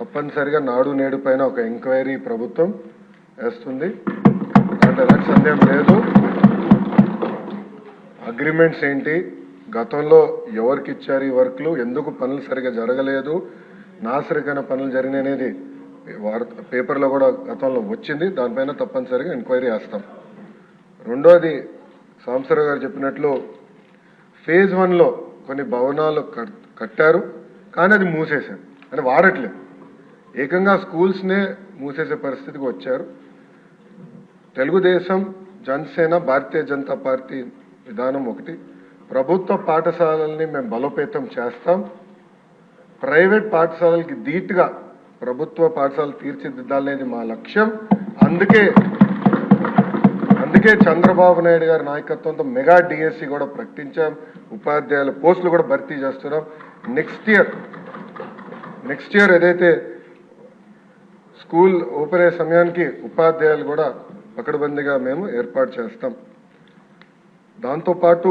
తప్పనిసరిగా నాడు నేడు పైన ఒక ఎంక్వైరీ ప్రభుత్వం వేస్తుంది. అంటే ఎలాంటి సందేహం లేదు. అగ్రిమెంట్స్ ఏంటి, గతంలో ఎవరికి ఇచ్చారు ఈ వర్క్లు, ఎందుకు పనులు సరిగా జరగలేదు, నాసరికైన పనులు జరిగిననేది పేపర్లో కూడా గతంలో వచ్చింది. దానిపైన తప్పనిసరిగా ఎంక్వైరీ చేస్తాం. రెండోది సాంబశివరావు గారు చెప్పినట్లు ఫేజ్ 1లో కొన్ని భవనాలు కట్టారు, కానీ అది మూసేశారు, అని వాడట్లేదు. ఏకంగా స్కూల్స్నే మూసేసే పరిస్థితికి వచ్చారు. తెలుగుదేశం, జనసేన, భారతీయ జనతా పార్టీ విధానం ఒకటి. ప్రభుత్వ పాఠశాలల్ని మేము బలోపేతం చేస్తాం. ప్రైవేట్ పాఠశాలలకి ధీటుగా ప్రభుత్వ పాఠశాలలు తీర్చిదిద్దాలనేది మా లక్ష్యం. అందుకే చంద్రబాబు నాయుడు గారి నాయకత్వంతో మెగా డిఎస్సి కూడా ప్రకటించాం. ఉపాధ్యాయుల పోస్టులు కూడా భర్తీ చేస్తున్నాం. నెక్స్ట్ ఇయర్ ఏదైతే స్కూల్ ఓపెన్ అయ్యే సమయానికి ఉపాధ్యాయులు కూడా పకడ్బందీగా మేము ఏర్పాటు చేస్తాం. దాంతోపాటు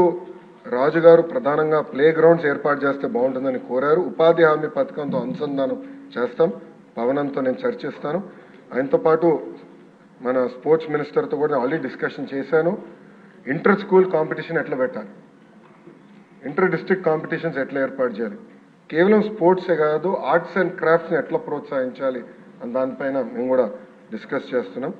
రాజుగారు ప్రధానంగా ప్లే గ్రౌండ్స్ ఏర్పాటు చేస్తే బాగుంటుందని కోరారు. ఉపాధి హామీ పథకంతో అనుసంధానం చేస్తాం. పవనంతో నేను చర్చిస్తాను. ఆయనతో పాటు మన స్పోర్ట్స్ మినిస్టర్తో కూడా ఆల్రెడీ డిస్కషన్ చేశాను. ఇంటర్ స్కూల్ కాంపిటీషన్ ఎట్లా పెట్టాలి, ఇంటర్ డిస్ట్రిక్ట్ కాంపిటీషన్స్ ఎట్లా ఏర్పాటు చేయాలి, కేవలం స్పోర్ట్సే కాదు ఆర్ట్స్ అండ్ క్రాఫ్ట్స్ని ఎట్లా ప్రోత్సహించాలి అని దానిపైన మేము కూడా డిస్కస్ చేస్తున్నాం.